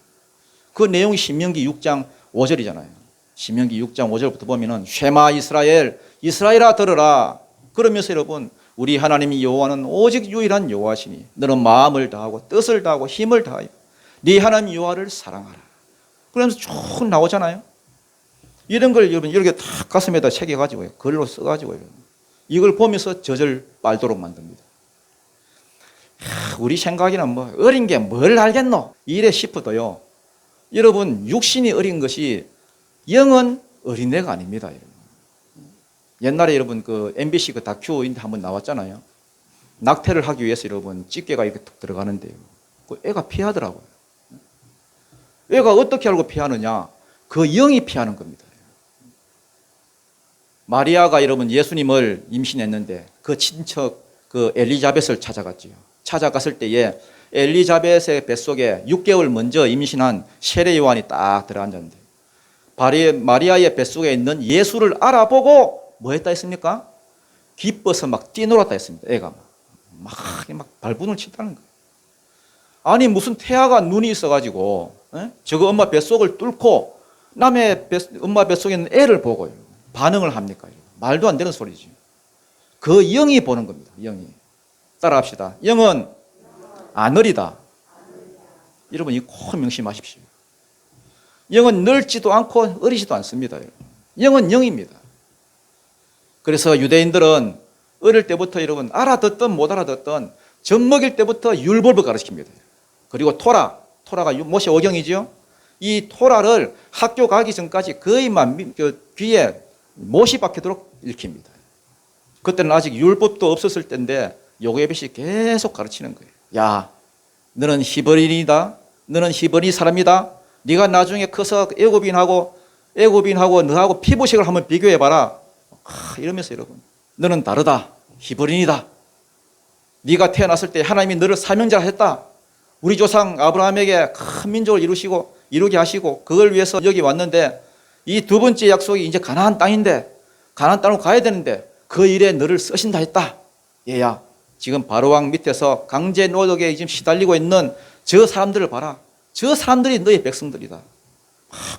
A: 그 내용이 신명기 6장 5절이잖아요. 신명기 6장 5절부터 보면은 쉐마 이스라엘아 들으라. 그러면서 여러분 우리 하나님이 여호와는 오직 유일한 여호와시니 너는 마음을 다하고 뜻을 다하고 힘을 다하여 네 하나님 여호와를 사랑하라. 그러면서 쭉 나오잖아요. 이런 걸 여러분 이렇게 탁 가슴에다 새겨가지고요. 글로 써가지고요. 이걸 보면서 젖을 빨도록 만듭니다. 우리 생각에는 뭐 어린 게 뭘 알겠노? 이래 싶어도요. 여러분 육신이 어린 것이 영은 어린애가 아닙니다. 여러분. 옛날에 여러분 그 MBC 그 다큐인데 한번 나왔잖아요. 낙태를 하기 위해서 여러분 집게가 이렇게 툭 들어가는데요. 그 애가 피하더라고요. 애가 어떻게 알고 피하느냐? 그 영이 피하는 겁니다. 마리아가 여러분 예수님을 임신했는데 그 친척 그 엘리자벳을 찾아갔지요. 찾아갔을 때에 엘리자벳의 뱃속에 6개월 먼저 임신한 세례 요한이 딱 들어앉았는데 마리아의 뱃속에 있는 예수를 알아보고 뭐 했다 했습니까? 기뻐서 막 뛰놀았다 했습니다. 애가 막 발분을 치다는 거예요. 아니 무슨 태아가 눈이 있어가지고 저거 엄마 뱃속을 뚫고 남의 엄마 뱃속에 있는 애를 보고요. 반응을 합니까? 말도 안 되는 소리지. 그 영이 보는 겁니다. 영이. 따라합시다. 영은 안 어리다. 여러분 이 꼭 명심하십시오. 영은 늙지도 않고 어리지도 않습니다. 영은 영입니다. 그래서 유대인들은 어릴 때부터 여러분 알아듣든 못 알아듣든 젖 먹일 때부터 율법을 가르칩니다. 그리고 토라가 모세 오경이죠. 이 토라를 학교 가기 전까지 거의만 귀에 못이 박히도록 읽힙니다. 그때는 아직 율법도 없었을 때인데 요게벳이 계속 가르치는 거예요. 야, 너는 히브리인이다. 너는 히브리 사람이다. 네가 나중에 커서 애굽인하고 너하고 피부색을 한번 비교해봐라. 이러면서 여러분, 너는 다르다. 히브리인이다. 네가 태어났을 때 하나님이 너를 사명자라 했다. 우리 조상 아브라함에게 큰 민족을 이루게 하시고 그걸 위해서 여기 왔는데 이 두 번째 약속이 이제 가나안 땅인데 가나안 땅으로 가야 되는데 그 일에 너를 쓰신다 했다. 얘야, 지금 바로왕 밑에서 강제 노역에 지금 시달리고 있는 저 사람들을 봐라. 저 사람들이 너의 백성들이다.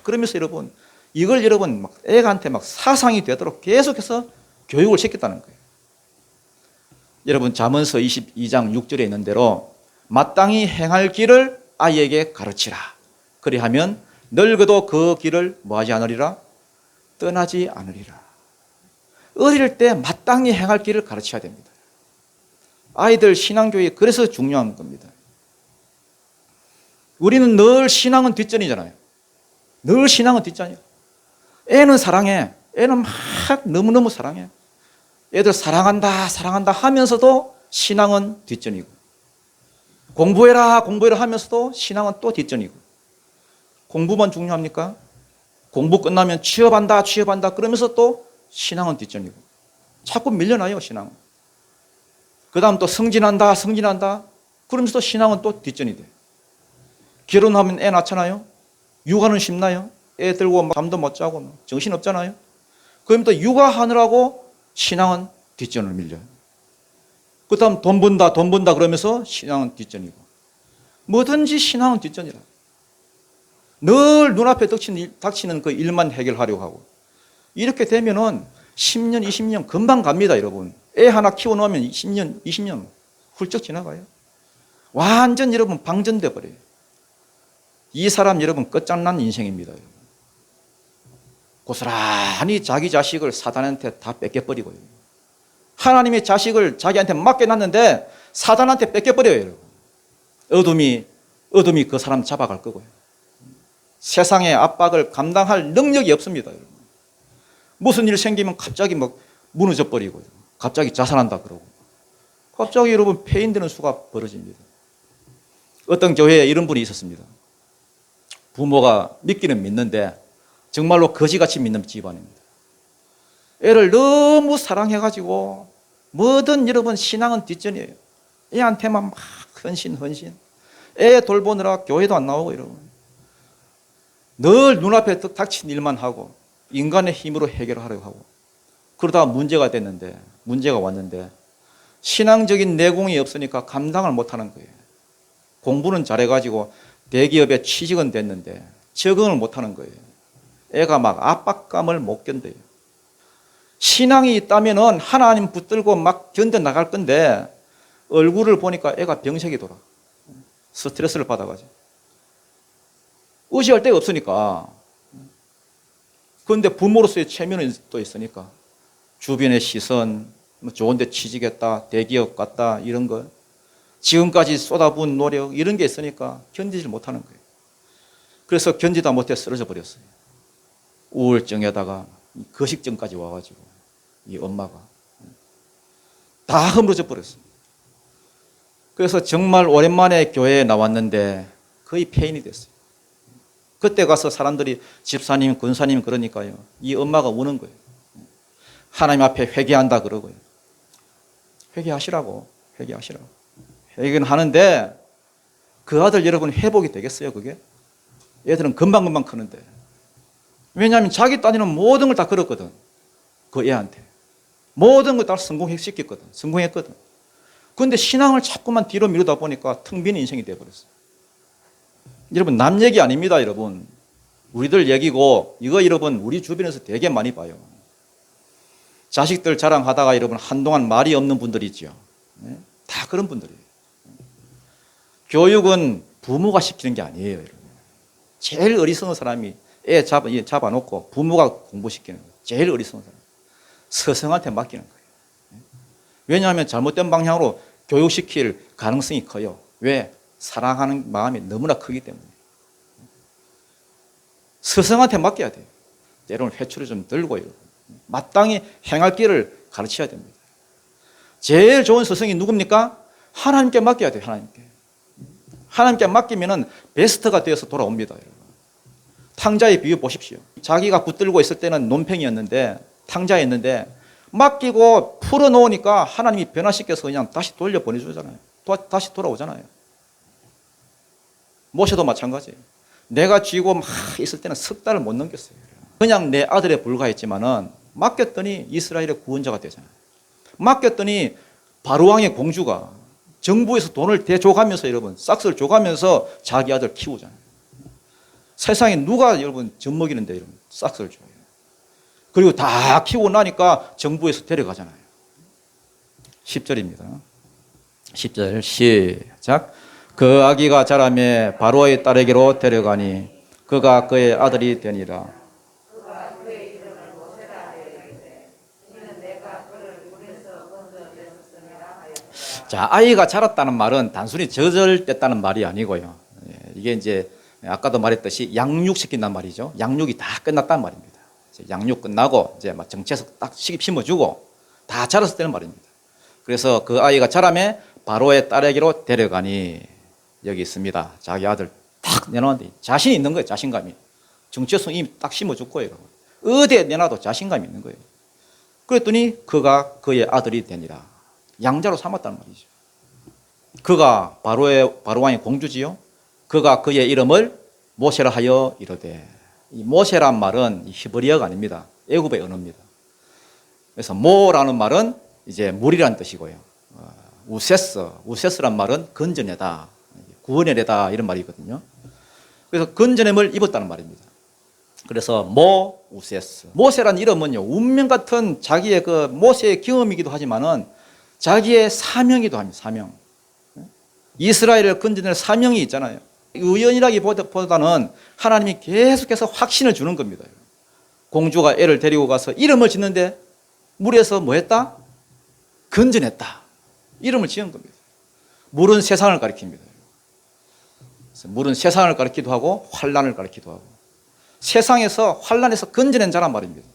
A: 그러면서 여러분 이걸 여러분 막 애한테 막 사상이 되도록 계속해서 교육을 시켰다는 거예요. 여러분 잠언서 22장 6절에 있는 대로 마땅히 행할 길을 아이에게 가르치라. 그리하면 늙어도 그 길을 뭐하지 않으리라? 떠나지 않으리라. 어릴 때 마땅히 행할 길을 가르쳐야 됩니다. 아이들 신앙교육 그래서 중요한 겁니다. 우리는 늘 신앙은 뒷전이잖아요. 늘 신앙은 뒷전이에요. 애는 사랑해. 애는 막 너무너무 사랑해. 애들 사랑한다 하면서도 신앙은 뒷전이고 공부해라 하면서도 신앙은 또 뒷전이고 공부만 중요합니까? 공부 끝나면 취업한다 그러면서 또 신앙은 뒷전이고 자꾸 밀려나요 신앙은. 그 다음 또 승진한다 그러면서 또 신앙은 또 뒷전이 돼. 결혼하면 애 낳잖아요. 육아는 쉽나요? 애 들고 잠도 못 자고 정신 없잖아요. 그럼 또 육아하느라고 신앙은 뒷전을 밀려요. 그 다음 돈 번다 그러면서 신앙은 뒷전이고 뭐든지 신앙은 뒷전이라. 늘 눈앞에 닥치는 그 일만 해결하려고 하고 이렇게 되면은 10년 20년 금방 갑니다 여러분. 애 하나 키워놓으면 10년 20년 훌쩍 지나가요. 완전 여러분 방전돼 버려요. 이 사람 여러분 끝장난 인생입니다. 여러분. 고스란히 자기 자식을 사단한테 다 뺏겨버리고요. 하나님의 자식을 자기한테 맡겨놨는데 사단한테 뺏겨버려요. 여러분. 어둠이 그 사람 잡아갈 거고요. 세상의 압박을 감당할 능력이 없습니다. 여러분. 무슨 일 생기면 갑자기 막 무너져 버리고요. 갑자기 자살한다 그러고 갑자기 여러분 폐인되는 수가 벌어집니다. 어떤 교회에 이런 분이 있었습니다. 부모가 믿기는 믿는데 정말로 거지같이 믿는 집안입니다. 애를 너무 사랑해가지고 뭐든 여러분 신앙은 뒷전이에요. 애한테만 막 헌신. 애 돌보느라 교회도 안 나오고 여러분. 늘 눈앞에 닥친 일만 하고 인간의 힘으로 해결하려고 하고 그러다가 문제가 왔는데 신앙적인 내공이 없으니까 감당을 못하는 거예요. 공부는 잘해가지고 대기업에 취직은 됐는데 적응을 못하는 거예요. 애가 막 압박감을 못 견뎌요. 신앙이 있다면은 하나님 붙들고 막 견뎌나갈 건데 얼굴을 보니까 애가 병색이 돌아. 스트레스를 받아가지고. 의지할 데가 없으니까. 그런데 부모로서의 체면은 또 있으니까. 주변의 시선, 뭐 좋은 데 취직했다, 대기업 갔다, 이런 거. 지금까지 쏟아부은 노력, 이런 게 있으니까 견디질 못하는 거예요. 그래서 견디다 못해 쓰러져 버렸어요. 우울증에다가 거식증까지 와가지고, 이 엄마가. 다 허물어져 버렸어요. 그래서 정말 오랜만에 교회에 나왔는데 거의 폐인이 됐어요. 그때 가서 사람들이 집사님, 권사님 그러니까요. 이 엄마가 우는 거예요. 하나님 앞에 회개한다 그러고요. 회개하시라고. 회개는 하는데 그 아들 여러분 회복이 되겠어요, 그게? 애들은 금방금방 크는데. 왜냐하면 자기 따지는 모든 걸 다 걸었거든. 그 애한테. 모든 걸 다 성공했거든. 그런데 신앙을 자꾸만 뒤로 미루다 보니까 텅 빈 인생이 되어버렸어요. 여러분, 남 얘기 아닙니다, 여러분. 우리들 얘기고, 이거 여러분, 우리 주변에서 되게 많이 봐요. 자식들 자랑하다가 여러분, 한동안 말이 없는 분들이 있죠. 다 그런 분들이에요. 교육은 부모가 시키는 게 아니에요, 여러분. 제일 어리석은 사람이 애 잡아놓고 부모가 공부시키는 거예요. 제일 어리석은 사람. 스승한테 맡기는 거예요. 왜냐하면 잘못된 방향으로 교육시킬 가능성이 커요. 왜? 사랑하는 마음이 너무나 크기 때문에. 스승한테 맡겨야 돼요. 때로는 회초리 좀 들고요. 마땅히 행할 길을 가르쳐야 됩니다. 제일 좋은 스승이 누굽니까? 하나님께 맡겨야 돼요. 하나님께 맡기면은 베스트가 되어서 돌아옵니다. 여러분. 탕자의 비유 보십시오. 자기가 붙들고 있을 때는 논팽이였는데, 탕자였는데 맡기고 풀어놓으니까 하나님이 변화시켜서 그냥 다시 돌려보내주잖아요. 다시 돌아오잖아요. 모세도 마찬가지예요. 내가 쥐고 막 있을 때는 석 달을 못 넘겼어요. 그냥 내 아들에 불과했지만은 맡겼더니 이스라엘의 구원자가 되잖아요. 맡겼더니 바로왕의 공주가 정부에서 돈을 대줘가면서 여러분 싹스를 줘가면서 자기 아들 키우잖아요. 세상에 누가 여러분 젖먹이는데 여러분 싹스를 줘요. 그리고 다 키우고 나니까 정부에서 데려가잖아요. 10절입니다. 10절 시작. 그 아기가 자라매 바로의 딸에게로 데려가니 그가 그의 아들이 되니라. 자, 아이가 자랐다는 말은 단순히 저절됐다는 말이 아니고요. 이게 이제 아까도 말했듯이 양육시킨단 말이죠. 양육이 다 끝났단 말입니다. 양육 끝나고 이제 막 정체해서 딱 시기 심어주고 다 자랐을 때는 말입니다. 그래서 그 아이가 자라매 바로의 딸에게로 데려가니 여기 있습니다. 자기 아들 딱 내놓았는데 자신이 있는 거예요. 자신감이. 정체성 이미 딱 심어줬고 어디에 내놔도 자신감이 있는 거예요. 그랬더니 그가 그의 아들이 되니라. 양자로 삼았다는 말이죠. 그가 바로왕의 공주지요. 그가 그의 이름을 모세라 하여 이르되. 이 모세란 말은 히브리어가 아닙니다. 애굽의 언어입니다. 그래서 모라는 말은 이제 물이라는 뜻이고요. 우세스란 말은 건져내다, 구원해내다 이런 말이거든요. 그래서 건져냄을 입었다는 말입니다. 그래서 우세스. 모세란 이름은요, 운명 같은 자기의 그 모세의 경험이기도 하지만은 자기의 사명이기도 합니다. 사명. 이스라엘을 건져낼 사명이 있잖아요. 우연이라기보다는 하나님이 계속해서 확신을 주는 겁니다. 공주가 애를 데리고 가서 이름을 짓는데 물에서 뭐 했다? 건져냈다. 이름을 지은 겁니다. 물은 세상을 가리킵니다. 물은 세상을 가리키기도 하고 환난을 가리키기도 하고 세상에서 환난에서 건져낸 자란 말입니다.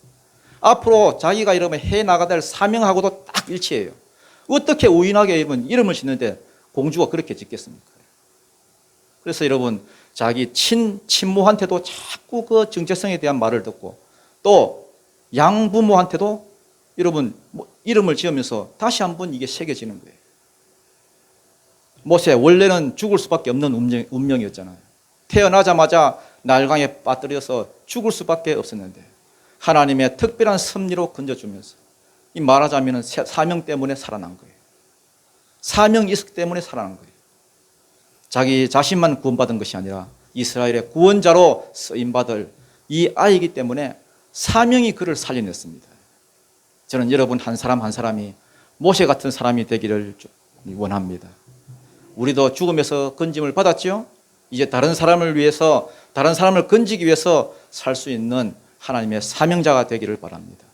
A: 앞으로 자기가 이름을 해나가야 될 사명하고도 딱 일치해요. 어떻게 우연하게 이름을 짓는데 공주가 그렇게 짓겠습니까? 그래서 여러분 자기 친모한테도 자꾸 그 정체성에 대한 말을 듣고 또 양부모한테도 여러분 이름을 지으면서 다시 한번 이게 새겨지는 거예요. 모세 원래는 죽을 수밖에 없는 운명이었잖아요. 태어나자마자 날강에 빠뜨려서 죽을 수밖에 없었는데 하나님의 특별한 섭리로 건져주면서 이 말하자면 사명 때문에 살아난 거예요. 사명이 있었기 때문에 살아난 거예요. 자기 자신만 구원받은 것이 아니라 이스라엘의 구원자로 쓰임받을 이 아이이기 때문에 사명이 그를 살려냈습니다. 저는 여러분 한 사람 한 사람이 모세 같은 사람이 되기를 원합니다. 우리도 죽음에서 건짐을 받았죠. 이제 다른 사람을 위해서, 다른 사람을 건지기 위해서 살 수 있는 하나님의 사명자가 되기를 바랍니다.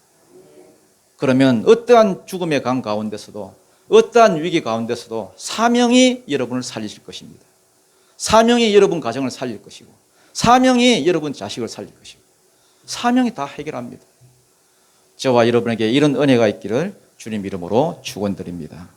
A: 그러면 어떠한 죽음의 강 가운데서도, 어떠한 위기 가운데서도 사명이 여러분을 살리실 것입니다. 사명이 여러분 가정을 살릴 것이고, 사명이 여러분 자식을 살릴 것이고, 사명이 다 해결합니다. 저와 여러분에게 이런 은혜가 있기를 주님 이름으로 축원드립니다.